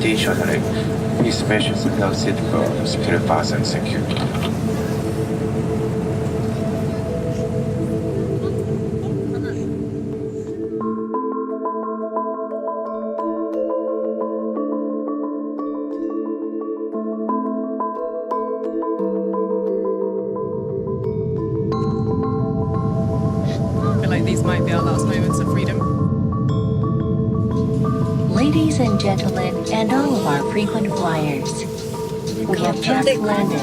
Additionally, these spaces are not suitable for secure fasten security. These might be our last moments of freedom. Ladies and gentlemen, and all of our frequent flyers, we have just landed.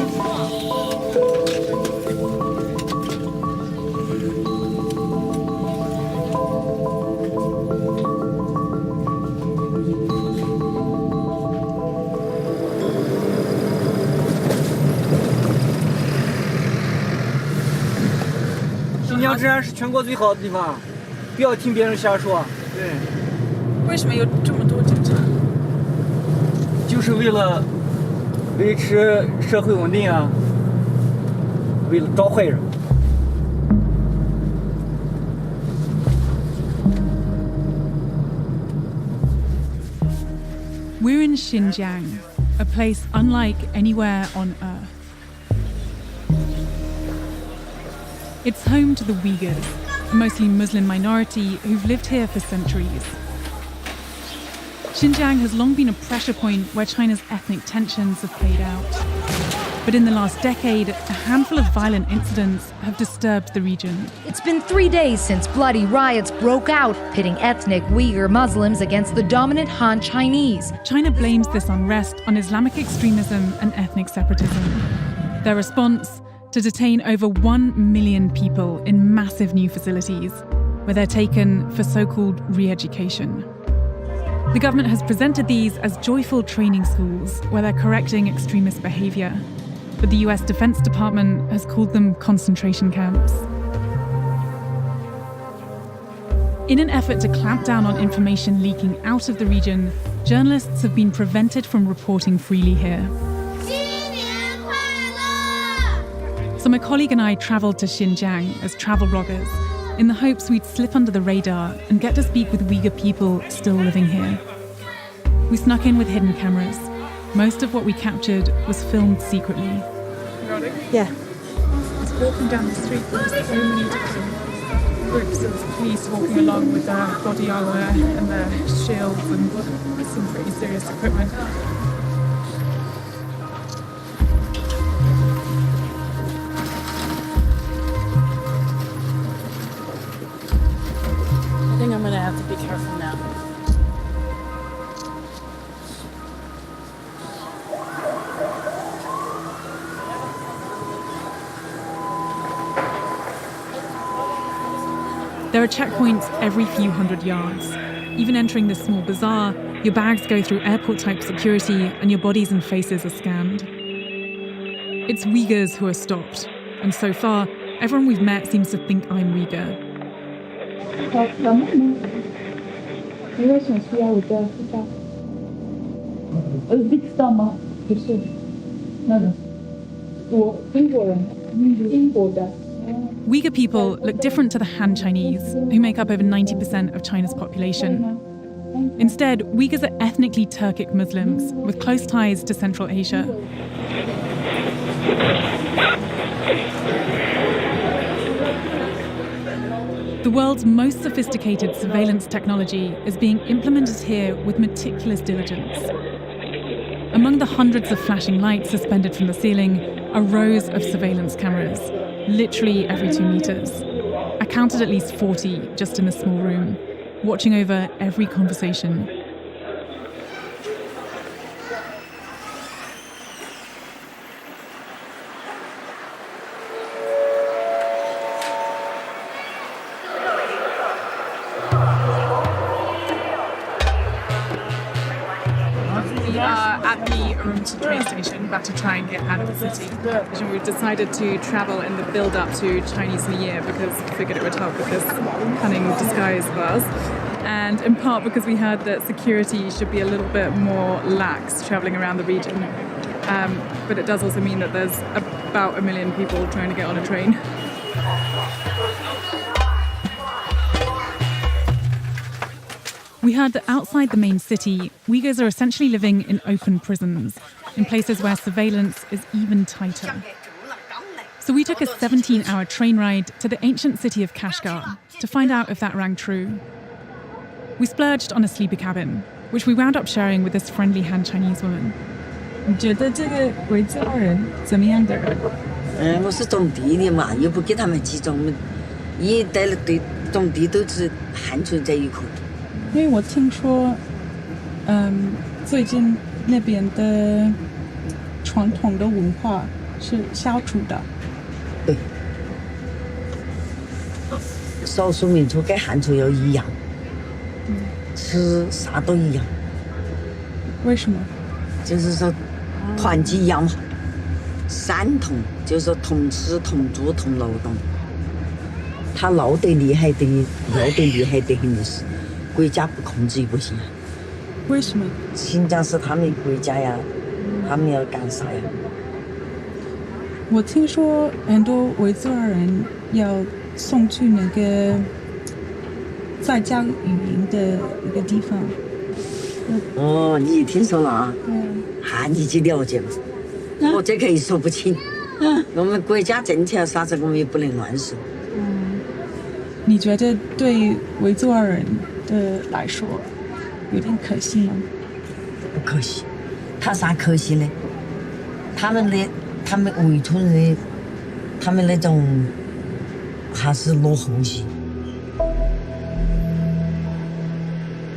新疆治安是全国最好的地方，不要听别人瞎说。对。为什么有这么多警察？就是为了维持社会稳定啊，为了招坏人。We're in Xinjiang, a place unlike anywhere on Earth. It's home to the Uighurs, a mostly Muslim minority who've lived here for centuries. Xinjiang has long been a pressure point where China's ethnic tensions have played out. But in the last decade, a handful of violent incidents have disturbed the region. It's been 3 days since bloody riots broke out, pitting ethnic Uighur Muslims against the dominant Han Chinese. China blames this unrest on Islamic extremism and ethnic separatism. Their response? To detain over 1 million people in massive new facilities, where they're taken for so-called re-education. The government has presented these as joyful training schools, where they're correcting extremist behavior. But the US Defense Department has called them concentration camps. In an effort to clamp down on information leaking out of the region, journalists have been prevented from reporting freely here. So my colleague and I travelled to Xinjiang as travel bloggers in the hopes we'd slip under the radar and get to speak with Uyghur people still living here. We snuck in with hidden cameras. Most of what we captured was filmed secretly. Yeah. I was walking down the street, there were so many different groups of police walking along with their body armour and their shields and some pretty serious equipment. I think I'm gonna have to be careful now. There are checkpoints every few hundred yards. Even entering this small bazaar, your bags go through airport-type security and your bodies and faces are scanned. It's Uyghurs who are stopped, and so far, everyone we've met seems to think I'm Uyghur. Uyghur people look different to the Han Chinese, who make up over 90% of China's population. Instead, Uyghurs are ethnically Turkic Muslims with close ties to Central Asia. The world's most sophisticated surveillance technology is being implemented here with meticulous diligence. Among the hundreds of flashing lights suspended from the ceiling are rows of surveillance cameras, literally every 2 meters. I counted at least 40 just in a small room, watching over every conversation. We are at the Urumqi train station, about to try and get out of the city. And we've decided to travel in the build-up to Chinese New Year because we figured it would help with this cunning disguise of ours. And in part because we heard that security should be a little bit more lax travelling around the region. But it does also mean that there's about 1 million people trying to get on a train. We heard that outside the main city, Uyghurs are essentially living in open prisons, in places where surveillance is even tighter. So we took a 17-hour train ride to the ancient city of Kashgar to find out if that rang true. We splurged on a sleeper cabin, which we wound up sharing with this friendly Han Chinese woman. 你觉得这个维吾尔人怎么样的人？我是种地的嘛，又不给他们集中，一带了对种地都是汉族在一块。因为我听说，最近那边的传统的文化是消除的。对，少数民族跟汉族又一样，吃啥都一样。为什么？就是说团结一样嘛，三同，就是说同吃同住同劳动。他闹得厉害的，闹得厉害的很的是，国家不控制也不行。为什么？新疆是他们国家呀，他们要干啥呀？我听说很多维吾尔人要送去那个在教语言的一个地方。哦，你听说了啊？你去了解嘛？我这个也说不清。我们国家政策啥子我们也不能乱说。你觉得对维吾尔人的来说有点可惜吗？不可惜，他啥可惜呢？他们维族人的，他们那种还是落后些。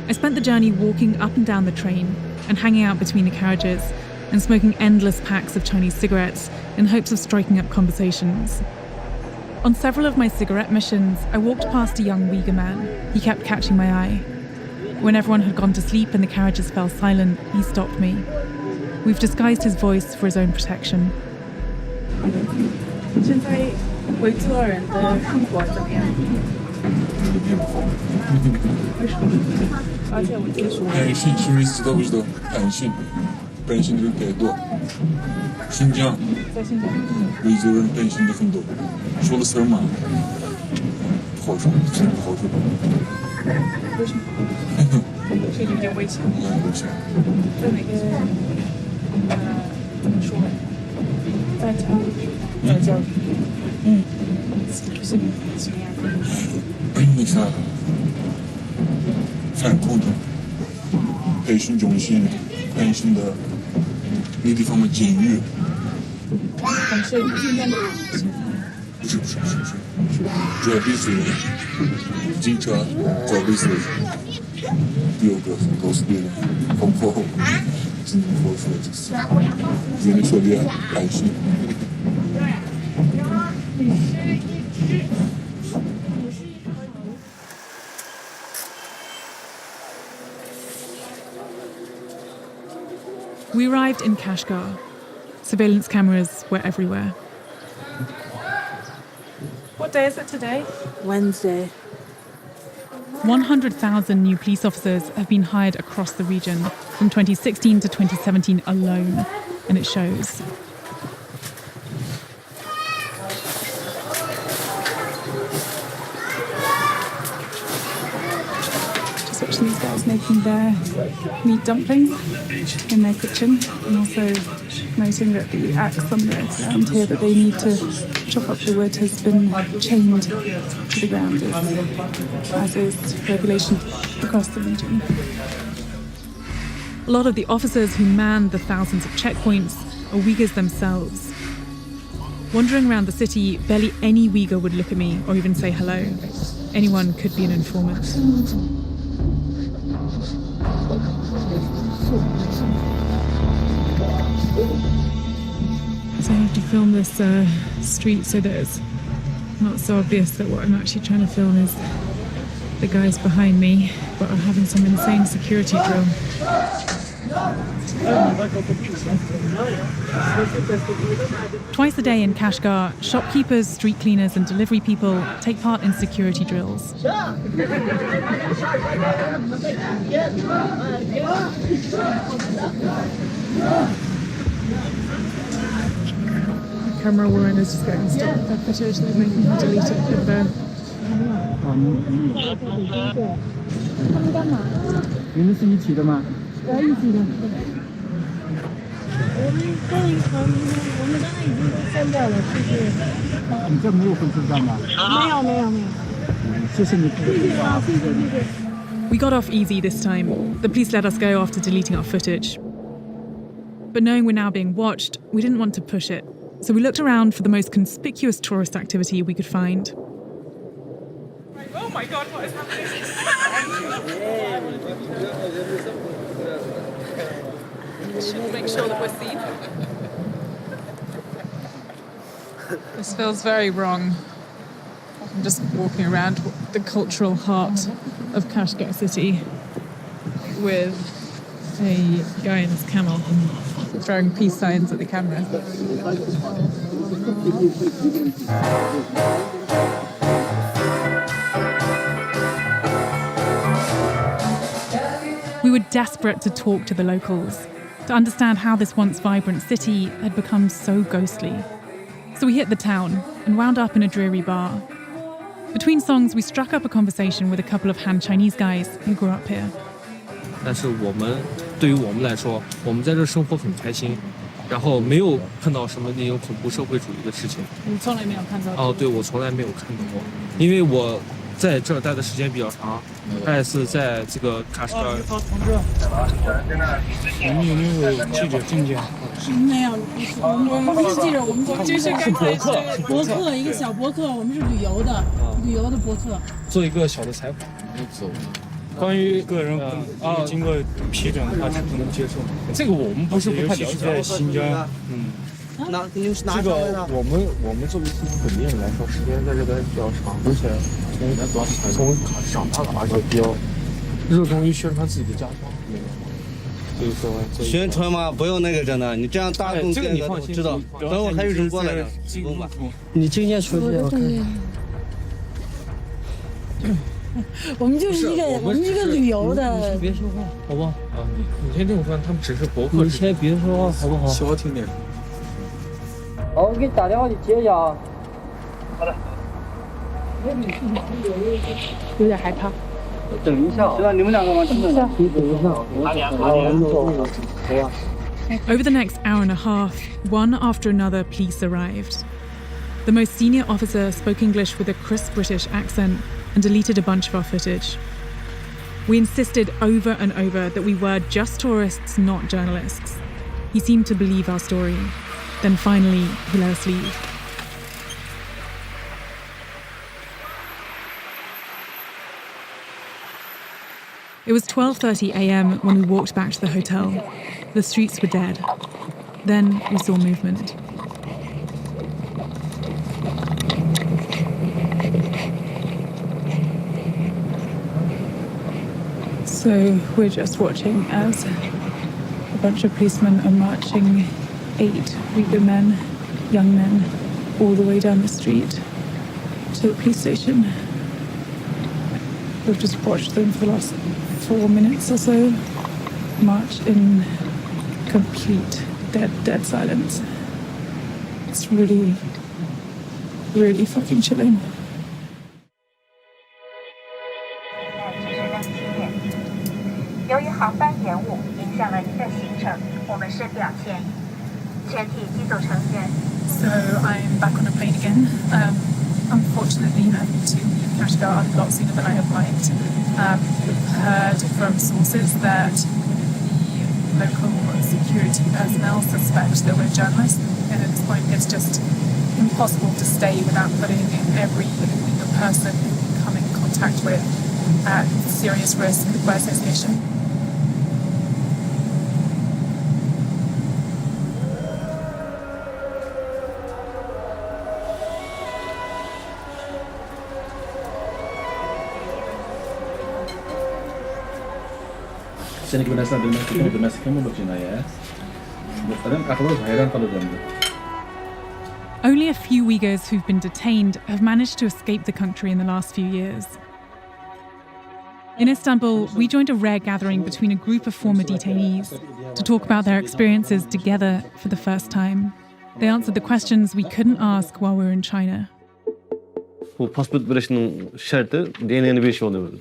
I spent the journey walking up and down the train and hanging out between the carriages and smoking endless packs of Chinese cigarettes in hopes of striking up conversations. On several of my cigarette missions, I walked past a young Uyghur man. He kept catching my eye. When everyone had gone to sleep and the carriages fell silent, he stopped me. We've disguised his voice for his own protection. 现在维吾尔人的生活怎么样？为什么？而且我听说，性是没知道不知道？本性的改多。新疆，维族人本性的很多，说了事儿嘛，不好说，真不好说。为什么？是有点危险。危险。在哪个？怎么说？在教育。是什么样的？那啥，反恐的培训中心，本性的那地方嘛，监狱。是今天的。不是，主要必须警察找必须有个告诉别人，包括只能说就是原来说的安心。We arrived in Kashgar. Surveillance cameras were everywhere. What day is it today? Wednesday. 100,000 new police officers have been hired across the region from 2016 to 2017 alone, and it shows. Just watching these guys making their meat dumplings in their kitchen, and also noting that the axe on the ground here that they need to chop up the wood has been chained to the ground, as is regulation across the region. A lot of the officers who man the thousands of checkpoints are Uyghurs themselves. Wandering around the city, barely any Uyghur would look at me or even say hello. Anyone could be an informant. So I have to film this street so that it's not so obvious that what I'm actually trying to film is the guys behind me, but are having some insane security drill. Twice a day in Kashgar, shopkeepers, street cleaners and delivery people take part in security drills. The camera woman is just getting stopped with their footage. They're making her delete it with 他们干嘛？名字是一起的吗？一起的。我们刚才已经都删掉了，就是你这没有分车站吗？没有。谢谢你。谢谢啊，谢谢。 We got off easy this time. The police let us go after deleting our footage. But knowing we're now being watched, we didn't want to push it. So we looked around for the most conspicuous tourist activity we could find. Oh my God, what is happening? Should make sure that we're seen. This feels very wrong. I'm just walking around the cultural heart of Kashgar city with a guy in his camel throwing peace signs at the camera. We were desperate to talk to the locals, to understand how this once vibrant city had become so ghostly. So we hit the town and wound up in a dreary bar. Between songs, we struck up a conversation with a couple of Han Chinese guys who grew up here. 但是对于我们来说，我们在这生活很开心，然后没有看到什么那种恐怖社会主义的事情。你从来没有看到过？哦，对，我从来没有看到过，因为我在这儿待的时间比较长，还是在这个喀什噶尔。你们有没有记者证件？没有，我们不是记者，我们就是刚才是博客，一个小博客，我们是旅游的博客。做一个小的采访。关于个人经过批准，他是不能接受。这个我们不是不太了解。在新疆，这个我们作为本地人来说，时间在这边比较长，而且从长大了，而且比较热衷于宣传自己的家乡。就是说宣传嘛，不用那个真的，你这样大众这个你放心知道。等会还有人过来呢，不用吧？你证件出来，我看。我们就是一个旅游的。别说话，好不好？啊，你先听我说，他们只是博客。你先别说话，好不好？小听点。好，我给你打电话，你接一下啊。好的。有点害怕。等一下，是吧？你们两个吗？等一下。你等一下。Over the next hour and a half, one after another police arrived. The most senior officer spoke English with a crisp British accent and deleted a bunch of our footage. We insisted over and over that we were just tourists, not journalists. He seemed to believe our story. Then finally, he let us leave. It was 12:30 a.m. when we walked back to the hotel. The streets were dead. Then we saw movement. So we're just watching as a bunch of policemen are marching 8 Uighur men, young men, all the way down the street to the police station. We've just watched them for the last 4 minutes or so march in complete dead silence. It's really, really fucking chilling. 由于航班延误影响了您的行程，我们深表歉意。全体机组成员。So I'm back on a plane again. Unfortunately, I had to leave Kashgar a lot sooner than I had liked. We've heard from sources that the local security personnel suspect that we're journalists, and at this point, it's just impossible to stay without putting every person we come in contact with at serious risk by association. Only a few Uyghurs who've been detained have managed to escape the country in the last few years. In Istanbul, we joined a rare gathering between a group of former detainees to talk about their experiences together for the first time. They answered the questions we couldn't ask while we were in China. Bu pasport birleşinin şartı DNA'nı bir şey oluyor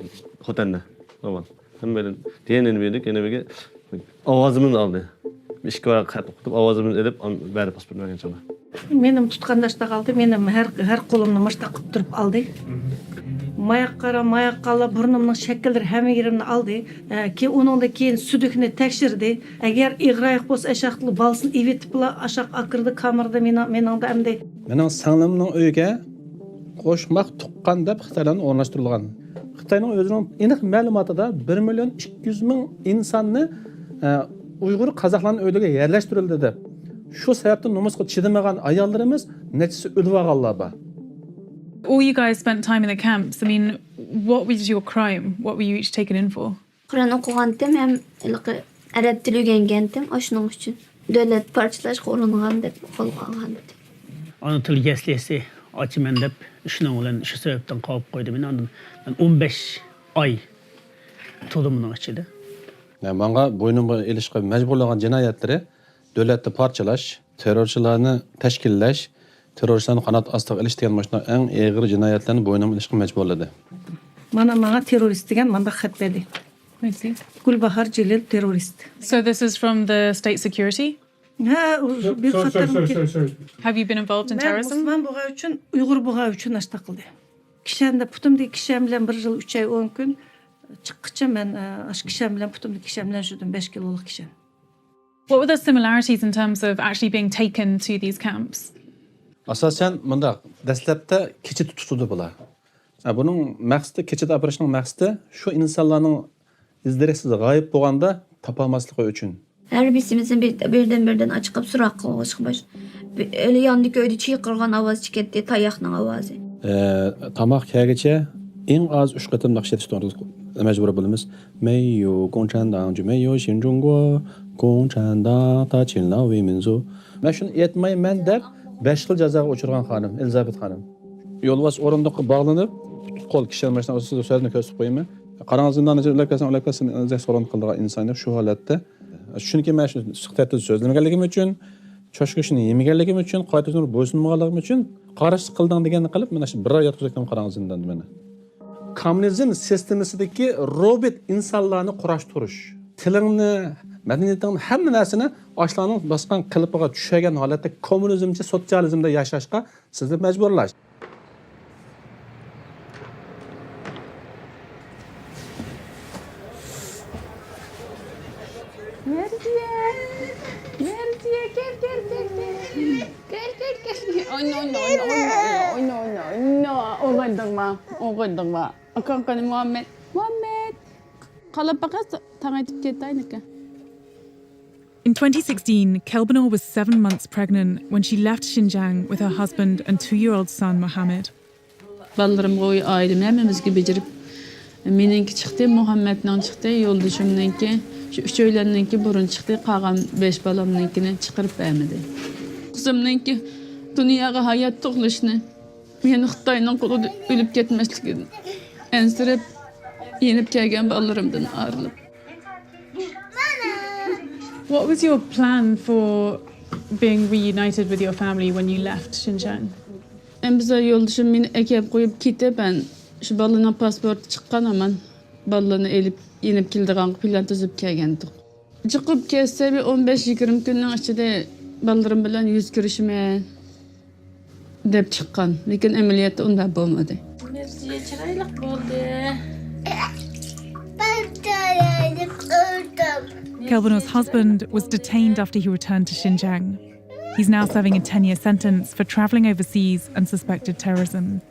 otelde. Aman. Hem böyle diyenini verdik, yine bir avazımın aldı. İşki var kat okutup avazımın edip bari pasport vergen sonra. Benim tutkandaşta kaldı, benim her kolumni maşta qilib turib aldı. Mayak qala burnumning şekilleri hem yerimni aldı. Ki onun da keyin südükni tekşirdi. Eğer iğrayık bolsa eşaqlı balsın evetip la aşaq akırdı kamerada mening da emdi. Mening singlimning uyiga qo'shmoq tuqqan deb Xitoydan o'rnashtirilgan. Xitoyning o'zining aniq ma'lumotida 1.200.000 insonni Uyg'ur qozoqlarning uylariga yerlashtirildi deb. Shu sababdan nomusga chidamagan ayollarimiz nechisi o'lib olganlar bor. All you guys spent time in the camps. I mean, what was your crime? What were you each taken in for? Kur'an okugandım hem Arap tili öğrengendim. Aşının için devlet parçalaşıp olanğan deb qo'llangan. Ana til geslesi açımen deb şunun bilan şu sebepten qolib qo'ydim. Ben 15 ay to'limining ichida. Menga bo'ynimga ilishga majburlagan jinoyatlari davlatni parchalash, terrorchilarni tashkillash, terrorchilarni qanot ostiga ilish degan mashina eng og'ir jinoyatlarni bo'ynimga ilishga majburladi. Mana terrorist degan manda xat berdi. Gulbahar Jalil terrorist. So this is from the state security? Bir Have you been involved in terrorism? Ben buğa üçün, Uighur buğa üçün aşta qildi. Kişende putumdi kişem bilen 1 yıl 3 ay 10 gün çıkıkça ben aş kişem bilen putumdi kişem bilen şudum 5 kiloluk kişem. What were the similarities in terms of actually being taken to these camps? Asasen bunda dastlabda kecha tutuldi bular. Bunun maqsadi kechada operasiyonning maqsadi shu insonlarning izdiresiz g'oyib bo'lganda topolmasligi uchun. Her birimizin birden açıkıp surak kılmışmış. Öyle yandık öyle çiğkırgan avaz çıketti, tayakның avazı. Tamaq kәгече eng az 3 qatim naqsh etishni majbur bo'lamiz. Meiyo Gongchandang ju meiyo Xinzhongguo Gongchandang ta Qinlao wei minzu. Men shuni aytmayman deb 5 yil jazoga uchirgan xonim Elizabet xonim. Yo'lbos o'rindiqqa bog'lanib, qo'l kishilar mashina ustida so'zini ko'rsatib qo'yaman. Qarang zindanni ularkasan so'ron qildigan insonlar shu holatda. Chunki men shu suhbatda so'zlamaganligim uchun, choshkishni yemaganligim uchun, qoidasini bo'ysunmaganligim uchun qarshi qilding deganni qilib, mana shu 1 oy yotqizgan qarang zindanda meni. Kommunizm sistemasidagi robot insonlarni kurashtirish, tilingni, madaniyatingni hamma narsani oshlarning bosgan qilipiga tushagan holatda kommunizmcha sotsializmda yashashga sizni majburlash. In 2016, Kelbanor was 7 months pregnant when she left Xinjiang with her husband and 2-year-old son Mohammed. Ballarım koyu aidim hemimizge becerip meninki çıktı, Muhammed'den çıktı, yolduşumninki, şu 3 öylerinki burun çıktı, kağam 5 balamninkini çıkarıp vermedi. Kızımninki dünyaya hayat toğlaşını, meni Xitay'nın kolu ölüp ketmeslikini ensirip, yenip kelgen ballarımdan ayrılıp. What was your plan for being reunited with your family when you left Xinjiang? Bize yolduşum beni ekip koyup gitti, ben şu balının pasportu çıkan aman balını elip yenip kildiğen plan tüzüp kelgendik. Çıkıp kesse bir 15-20 günün içinde ballarım bilen yüz görüşme dep çıkan. Lekin emeliyatta onda bulmadı. Merziye çıraylık oldu. Kelbanor's husband was detained after he returned to Xinjiang. He's now serving a 10-year sentence for travelling overseas and suspected terrorism,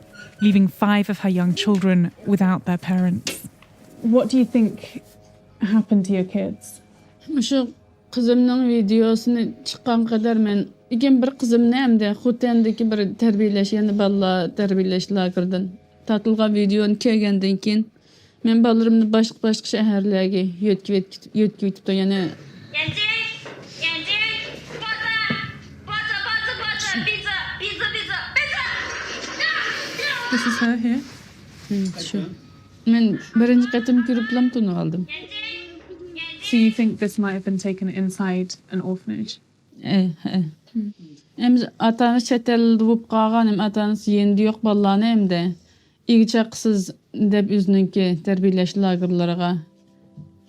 leaving 5 of her young children without their parents. What do you think happened to your kids? Şu kızımın videosunu çıkan kadar ben ikin bir kızım nemde Xutendeki bir terbiyeleş yani balla terbiyeleş lagerdan tatılga videonu kelgenden keyin men ballarımni başka şehirlerge yötküyüp yani This is her here. Şu. Men birinci katım görüp tunu aldım. So you think this might have been taken inside an orphanage? Hem atanız çetel duvup qalğan, hem atanız yendi yok ballarını hem de İgçaqsız deb üzününki terbiyeleş lagerlaraga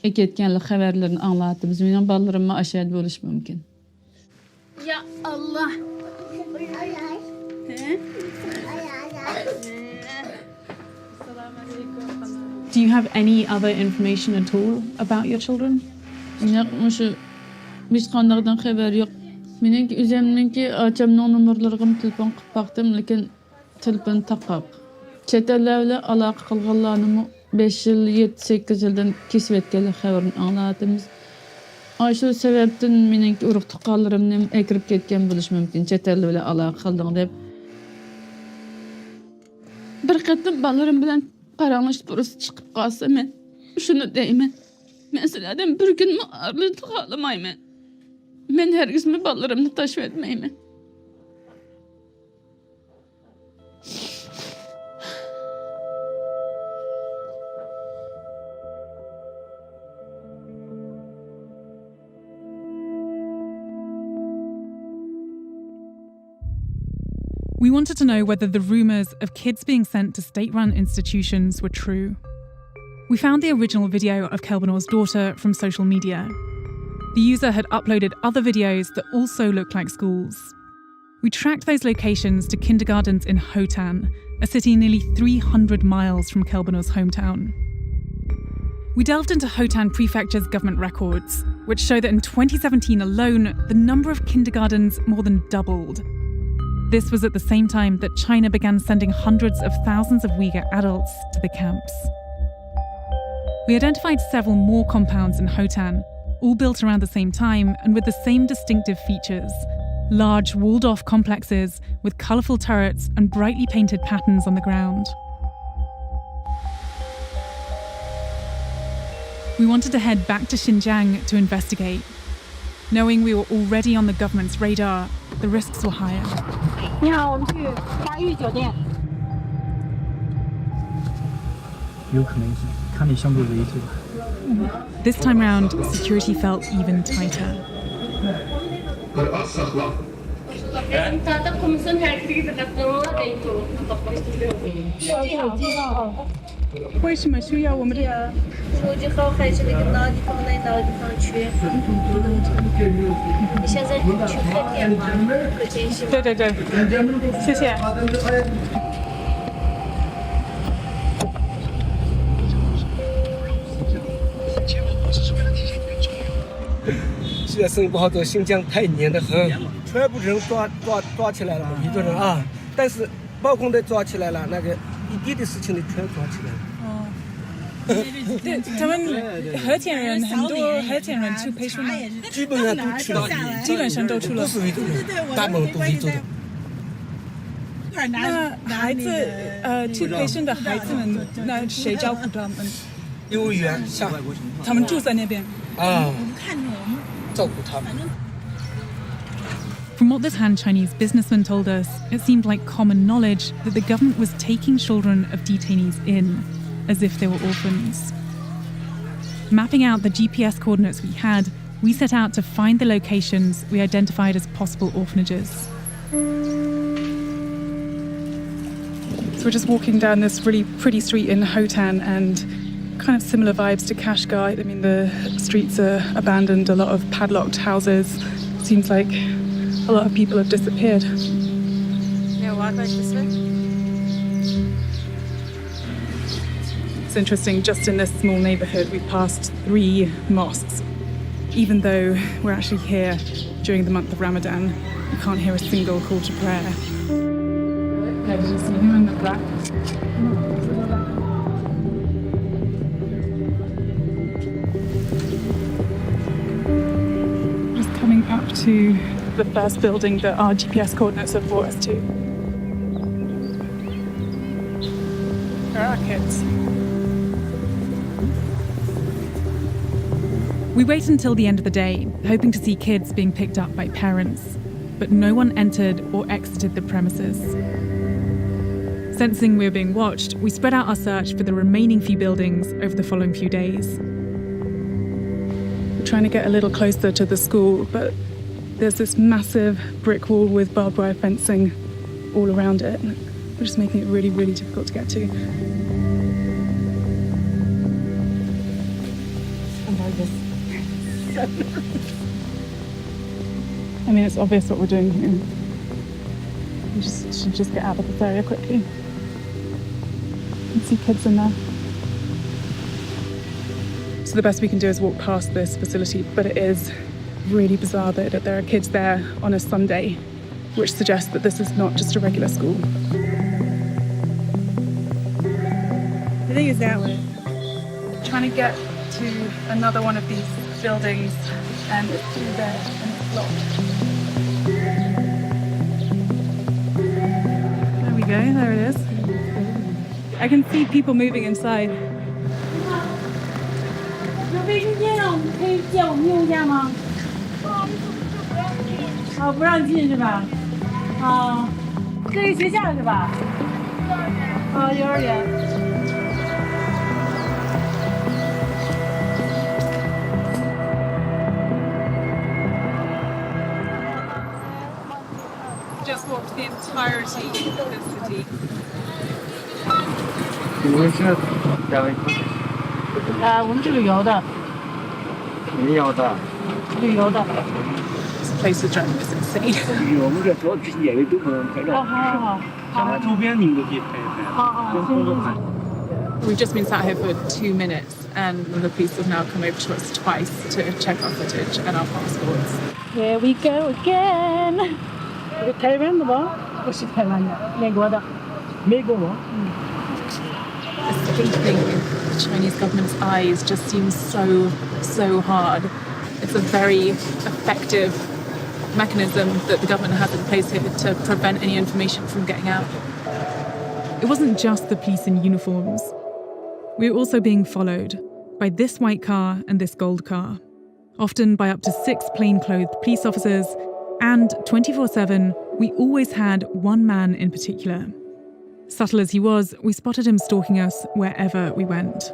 eketkenlik haberlerini anlattığımız benim ballarıma aşağıda buluş mümkün. Ya Allah. Do you have any other information at all about your children? Yakmışı biz kanlardan haber yok. Menenki üzemmenki açamның numurlarygym telefon qyp baktım, lekin telefon takap. Çet ellerle alaka kılganlarını 5 yıl, 7-8 yıldan kesip etkenlik haberini anlatımız. Aşu sebepten menenki uruk tukallarımdan ekirip ketken buluş mümkün. Çet ellerle alaka kıldın dep. Bir qatim balalarım bilen qaranlış burası çıkıp qalsa men şunu deymen. Men sizlerden bir gün mü arlık qalamayman. Men hergismi balalarımni taşıp etmeyman. We wanted to know whether the rumours of kids being sent to state-run institutions were true. We found the original video of Kelbanor's daughter from social media. The user had uploaded other videos that also looked like schools. We tracked those locations to kindergartens in Hotan, a city nearly 300 miles from Kelbanor's hometown. We delved into Hotan Prefecture's government records, which show that in 2017 alone, the number of kindergartens more than doubled. This was at the same time that China began sending hundreds of thousands of Uyghur adults to the camps. We identified several more compounds in Hotan, all built around the same time and with the same distinctive features. Large walled-off complexes with colourful turrets and brightly painted patterns on the ground. We wanted to head back to Xinjiang to investigate. Knowing we were already on the government's radar, the risks were higher. 你好，我们去花域酒店。有可能是看你相对为主吧。 This time round, security felt even tighter. komisyon herkese katılımına denk 为什么需要我们的？手机号还是那个哪个地方来哪个地方去？你现在去看店吗？可真是。对对对，谢谢。现在生意不好做，新疆太严得很，全部人抓起来了，一个人啊，但是包工的抓起来了，那个一点的事情的全抓起来了。 对，他们和田人很多，和田人去培训吗？基本上都去了，基本上都去了。不是维族人，大部分都是维族人。那孩子去培训的孩子们，那谁照顾他们？幼儿园像他们住在那边啊，照顾他们。 From what this Han Chinese businessman told us, it seemed like common knowledge that the government was taking children of detainees in, as if they were orphans. Mapping out the GPS coordinates we had, we set out to find the locations we identified as possible orphanages. So we're just walking down this really pretty street in Hotan, and kind of similar vibes to Kashgar. I mean, the streets are abandoned, a lot of padlocked houses. Seems like a lot of people have disappeared. It's interesting, just in this small neighbourhood, we passed 3 mosques. Even though we're actually here during the month of Ramadan, you can't hear a single call to prayer. Yeah, did you see him in the black? Just coming up to the first building that our GPS coordinates have brought us to. There are kids. We wait until the end of the day, hoping to see kids being picked up by parents, but no one entered or exited the premises. Sensing we were being watched, we spread out our search for the remaining few buildings over the following few days. We're trying to get a little closer to the school, but there's this massive brick wall with barbed wire fencing all around it, which is making it really, really difficult to get to. I mean, it's obvious what we're doing here. We should just get out of this area quickly. You can see kids in there. So the best we can do is walk past this facility, but it is really bizarre that there are kids there on a Sunday, which suggests that this is not just a regular school. I think it's that way. Trying to get to another one of these buildings, and it's through there and it's locked. There we go, there it is. I can see people moving inside. 有卫生间啊，可以借我们用一下吗？啊，不让进是吧？啊，这是学校是吧？啊，幼儿园。 Just walked the entirety of the city. 你们是两位？我们是旅游的。旅游的。旅游的。 This place is driving us insane. 我们这主要这些演员都不能拍照。好。周边你们都可以拍一拍。好。 We've just been sat here for 2 minutes, and the police have now come over to us twice to check our footage and our passports. Here we go again. 台湾的吗？不是台湾的，美国的。美国吗？ Escaping the Chinese government's eyes just seems so hard. It's a very effective mechanism that the government has in place here to prevent any information from getting out. It wasn't just the police in uniforms. We were also being followed by this white car and this gold car, often by up to 6 plainclothed police officers, and 24/7, we always had one man in particular. Subtle as he was, we spotted him stalking us wherever we went.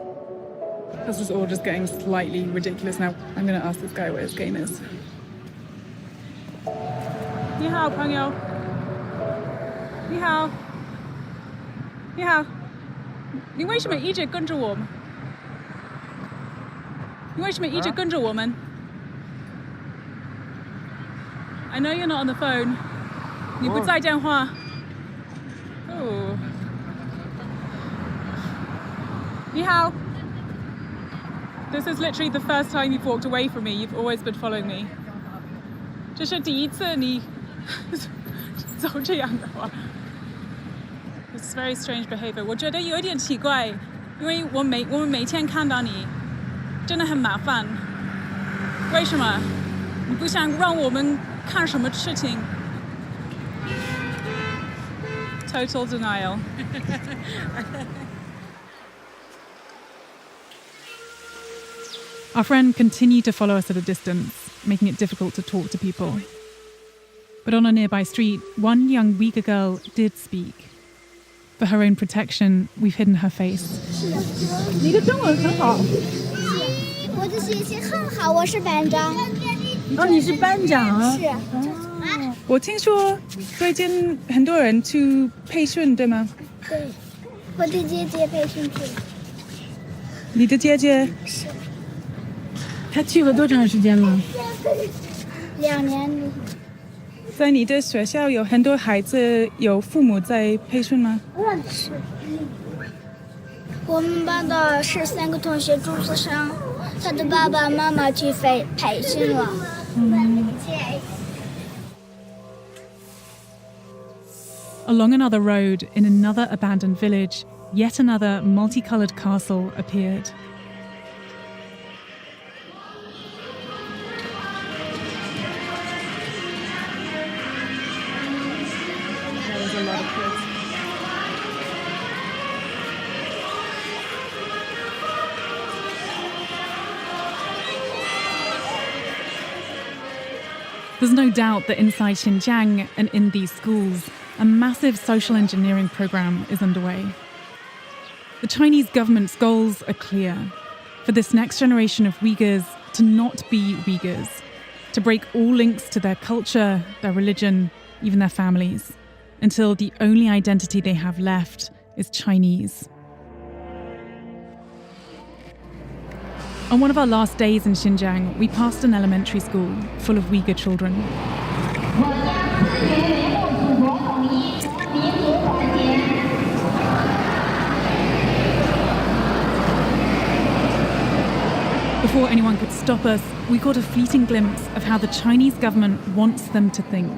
This is all just getting slightly ridiculous now. I'm going to ask this guy where his game is. 你好，朋友。你好。你好。你为什么一直跟着我们？你为什么一直跟着我们？ I know you're not on the phone. 你不在电话。Oh. 你好。This is literally the first time you've walked away from me. You've always been following me. 这是第一次你走这样的话。It's very strange behavior. 我觉得有一点奇怪，因为我们每天看到你，真的很麻烦。为什么？你不想让我们？ 看什么事情 Total denial. Our friend continued to follow us at a distance, making it difficult to talk to people. But on a nearby street, one young Uighur girl did speak. For her own protection, we've hidden her face. 你的中文很好。我的学习很好，我是班长。哦，你是班长啊？是。我听说最近很多人去培训，对吗？对，我的姐姐培训去。你的姐姐？是。她去了多长时间了？2年。在你的学校有很多孩子有父母在培训吗？是。我们班的13个同学住宿生，他的爸爸妈妈去培训了。Along another road, in another abandoned village, yet another multicolored castle appeared. There was a lot of kids. There's no doubt that inside Xinjiang and in these schools, a massive social engineering program is underway. The Chinese government's goals are clear: for this next generation of Uyghurs to not be Uyghurs, to break all links to their culture, their religion, even their families, until the only identity they have left is Chinese. On one of our last days in Xinjiang, we passed an elementary school full of Uighur children. Before anyone could stop us, we caught a fleeting glimpse of how the Chinese government wants them to think.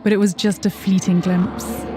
But it was just a fleeting glimpse.